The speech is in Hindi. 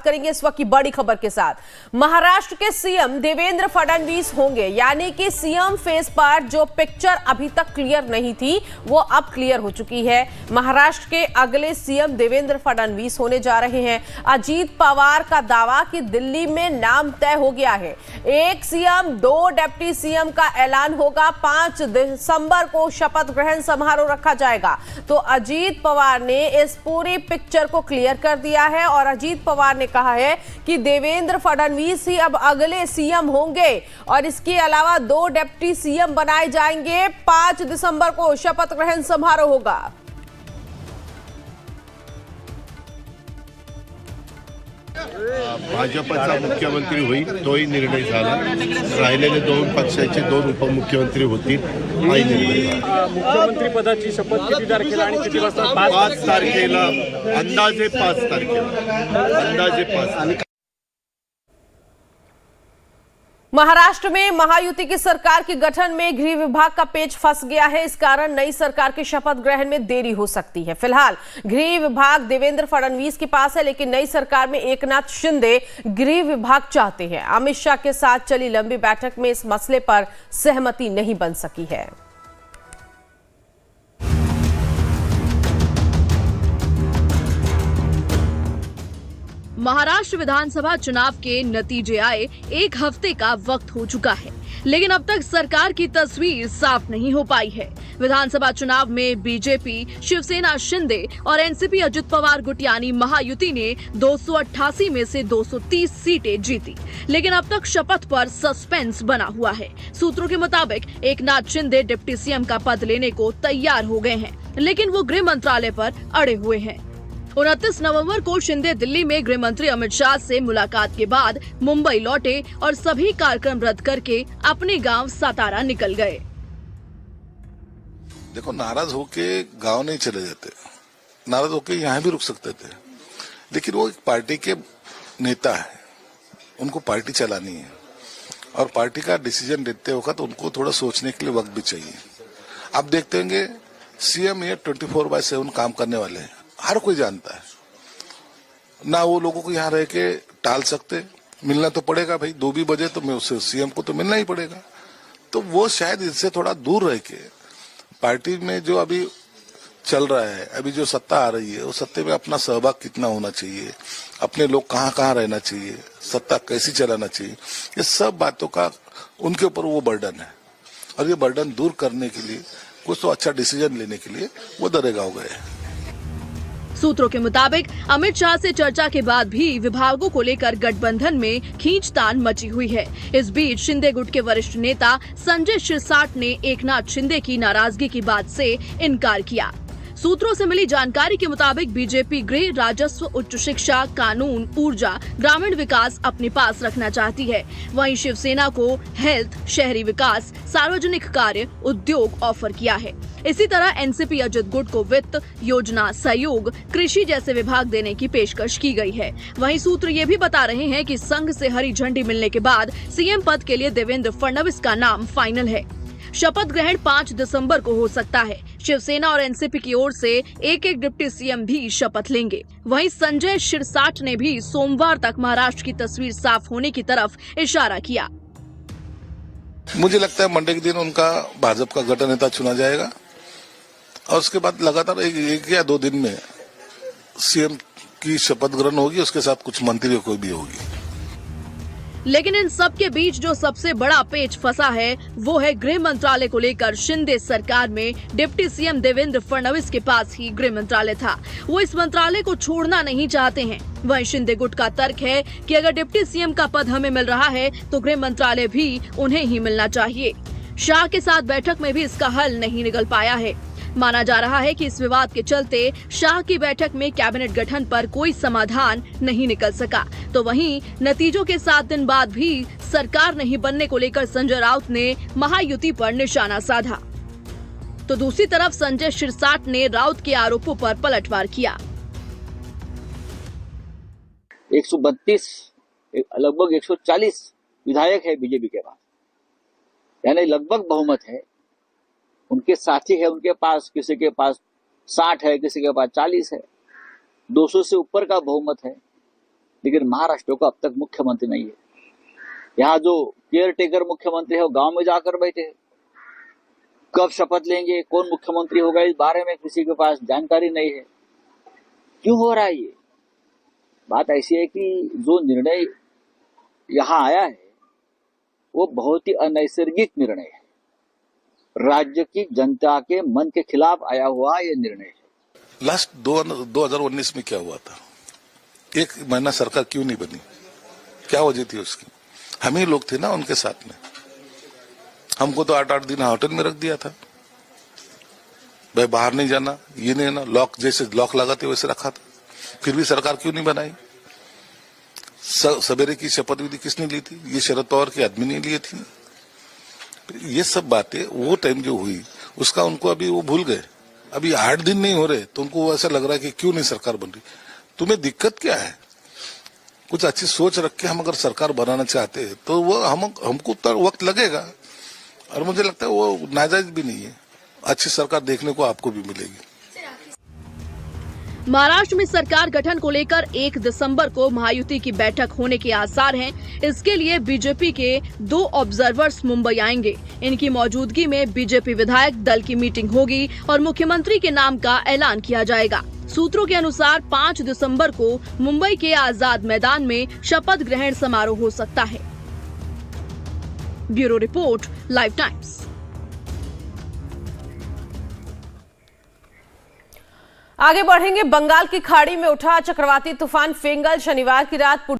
करेंगे इस वक्त की बड़ी खबर के साथ। महाराष्ट्र के सीएम देवेंद्र फडणवीस होंगे, यानी कि सीएम फेस पर जो पिक्चर अभी तक क्लियर नहीं थी वो अब क्लियर हो चुकी है। महाराष्ट्र के अगले सीएम देवेंद्र फडणवीस होने जा रहे हैं। अजीत पवार का दावा कि दिल्ली में नाम तय हो गया है। 1 सीएम 2 डिप्टी सीएम का ऐलान होगा। 5 दिसंबर को शपथ ग्रहण समारोह रखा जाएगा। तो अजीत पवार ने इस पूरी पिक्चर को क्लियर कर दिया है और अजीत पवार ने कहा है कि देवेंद्र फडणवीस ही अब अगले सीएम होंगे और इसके अलावा 2 डिप्टी सीएम बनाए जाएंगे। 5 दिसंबर को शपथ ग्रहण समारोह होगा। भाजपचा मुख्यमंत्री होईल तोही निर्णय झाला। राहिलेले 2 पक्षाचे 2 उपमुख्यमंत्री होतील हाही निर्णय झाला। मुख्यमंत्री पदाची शपथ किती तारखेला आणि किती वाजता? 5 तारखेला, अंदाजे 5 तारखेला, अंदाजे 5। महाराष्ट्र में महायुति की सरकार के गठन में गृह विभाग का पेच फंस गया है। इस कारण नई सरकार के शपथ ग्रहण में देरी हो सकती है। फिलहाल गृह विभाग देवेंद्र फडणवीस के पास है, लेकिन नई सरकार में एकनाथ शिंदे गृह विभाग चाहते हैं। अमित शाह के साथ चली लंबी बैठक में इस मसले पर सहमति नहीं बन सकी है। महाराष्ट्र विधानसभा चुनाव के नतीजे आए 1 हफ्ते का वक्त हो चुका है, लेकिन अब तक सरकार की तस्वीर साफ नहीं हो पाई है। विधानसभा चुनाव में बीजेपी, शिवसेना शिंदे और एनसीपी अजित पवार गुट यानी महायुति ने 288 में से 230 सीटें जीती, लेकिन अब तक शपथ पर सस्पेंस बना हुआ है। सूत्रों के मुताबिक एकनाथ शिंदे डिप्टी सीएम का पद लेने को तैयार हो गए हैं, लेकिन वो गृह मंत्रालय पर अड़े हुए हैं। 29 नवंबर को शिंदे दिल्ली में गृह मंत्री अमित शाह से मुलाकात के बाद मुंबई लौटे और सभी कार्यक्रम रद्द करके अपने गांव सातारा निकल गए। देखो, नाराज होके गांव नहीं चले जाते, नाराज होके यहाँ भी रुक सकते थे, लेकिन वो एक पार्टी के नेता है, उनको पार्टी चलानी है और पार्टी का डिसीजन लेते वक्त उनको थोड़ा सोचने के लिए वक्त भी चाहिए। आप देखते होंगे सीएम ये 24/7 काम करने वाले हैं, हर कोई जानता है ना। वो लोगों को यहाँ रह के टाल सकते, मिलना तो पड़ेगा भाई, 2 भी बजे तो सीएम को तो मिलना ही पड़ेगा। तो वो शायद इससे थोड़ा दूर रह के पार्टी में जो अभी चल रहा है, अभी जो सत्ता आ रही है, वो सत्ते में अपना सहभाग कितना होना चाहिए, अपने लोग कहाँ कहाँ रहना चाहिए, सत्ता कैसी चलाना चाहिए, ये सब बातों का उनके ऊपर वो बर्डन है और ये बर्डन दूर करने के लिए, कुछ तो अच्छा डिसीजन लेने के लिए वो दरेगा हो गए। सूत्रों के मुताबिक अमित शाह से चर्चा के बाद भी विभागों को लेकर गठबंधन में खींचतान मची हुई है। इस बीच शिंदे गुट के वरिष्ठ नेता संजय शिरसाट ने एकनाथ शिंदे की नाराजगी की बात से इनकार किया। सूत्रों से मिली जानकारी के मुताबिक बीजेपी गृह, राजस्व, उच्च शिक्षा, कानून, ऊर्जा, ग्रामीण विकास अपने पास रखना चाहती है। वहीं शिवसेना को हेल्थ, शहरी विकास, सार्वजनिक कार्य, उद्योग ऑफर किया है। इसी तरह एनसीपी अजित गुट को वित्त, योजना, सहयोग, कृषि जैसे विभाग देने की पेशकश की गई है। वहीं सूत्र ये भी बता रहे हैं कि संघ से हरी झंडी मिलने के बाद सीएम पद के लिए देवेंद्र फडणवीस का नाम फाइनल है। शपथ ग्रहण 5 दिसंबर को हो सकता है। शिवसेना और एनसीपी की ओर से एक डिप्टी सीएम भी शपथ लेंगे। वहीं संजय शिरसाट ने भी सोमवार तक महाराष्ट्र की तस्वीर साफ होने की तरफ इशारा किया। मुझे लगता है मंडे के दिन उनका भाजपा का गठन नेता चुना जाएगा और उसके बाद लगातार 1 या 2 दिन में सीएम की शपथ ग्रहण होगी, उसके साथ कुछ मंत्रियों को भी होगी। लेकिन इन सब के बीच जो सबसे बड़ा पेच फंसा है वो है गृह मंत्रालय को लेकर। शिंदे सरकार में डिप्टी सीएम देवेंद्र फडणवीस के पास ही गृह मंत्रालय था, वो इस मंत्रालय को छोड़ना नहीं चाहते हैं। वहीं शिंदे गुट का तर्क है कि अगर डिप्टी सीएम का पद हमें मिल रहा है तो गृह मंत्रालय भी उन्हें ही मिलना चाहिए। शाह के साथ बैठक में भी इसका हल नहीं निकल पाया है। माना जा रहा है कि इस विवाद के चलते शाह की बैठक में कैबिनेट गठन पर कोई समाधान नहीं निकल सका। तो वहीं नतीजों के 7 दिन बाद भी सरकार नहीं बनने को लेकर संजय राउत ने महायुति पर निशाना साधा। तो दूसरी तरफ संजय शिरसाट ने राउत के आरोपों पर पलटवार किया। 132 लगभग 140 विधायक है बीजेपी के पास, यानी लगभग बहुमत है। उनके साथी है उनके पास, किसी के पास 60 है, किसी के पास 40 है, 200 से ऊपर का बहुमत है। लेकिन महाराष्ट्र का अब तक मुख्यमंत्री नहीं है। यहाँ जो केयर टेकर मुख्यमंत्री है वो गांव में जाकर बैठे हैं। कब शपथ लेंगे, कौन मुख्यमंत्री होगा, इस बारे में किसी के पास जानकारी नहीं है। क्यों हो रहा है ये? बात ऐसी है कि जो निर्णय यहाँ आया है वो बहुत ही अनैसर्गिक निर्णय है। राज्य की जनता के मन के खिलाफ आया हुआ ये निर्णय है। लास्ट 2019 में क्या हुआ था? 1 महीना सरकार क्यों नहीं बनी? क्या वजह थी उसकी? हम ही लोग थे ना उनके साथ में। हमको तो 8-8 दिन होटल में रख दिया था। भाई बाहर नहीं जाना, ये नहीं ना, लॉक जैसे लॉक लगाते वैसे रखा था। फिर भी सरकार क्यों नहीं बनाई? सवेरे की शपथ विधि किसने ली थी? ये शरद पवार के आदमी ने लिए थी। ये सब बातें वो टाइम जो हुई उसका उनको अभी वो भूल गए। अभी 8 दिन नहीं हो रहे तो उनको ऐसा लग रहा है कि क्यों नहीं सरकार बन रही। तुम्हें दिक्कत क्या है? कुछ अच्छी सोच रख के हम अगर सरकार बनाना चाहते हैं तो वो हमको तो वक्त लगेगा, और मुझे लगता है वो नाजायज भी नहीं है। अच्छी सरकार देखने को आपको भी मिलेगी। महाराष्ट्र में सरकार गठन को लेकर 1 दिसंबर को महायुति की बैठक होने के आसार हैं। इसके लिए बीजेपी के 2 ऑब्जर्वर्स मुंबई आएंगे। इनकी मौजूदगी में बीजेपी विधायक दल की मीटिंग होगी और मुख्यमंत्री के नाम का ऐलान किया जाएगा। सूत्रों के अनुसार 5 दिसंबर को मुंबई के आजाद मैदान में शपथ ग्रहण समारोह हो सकता है। Bureau report, live times. आगे बढ़ेंगे। बंगाल की खाड़ी में उठा चक्रवाती तूफान फेंगल शनिवार की रात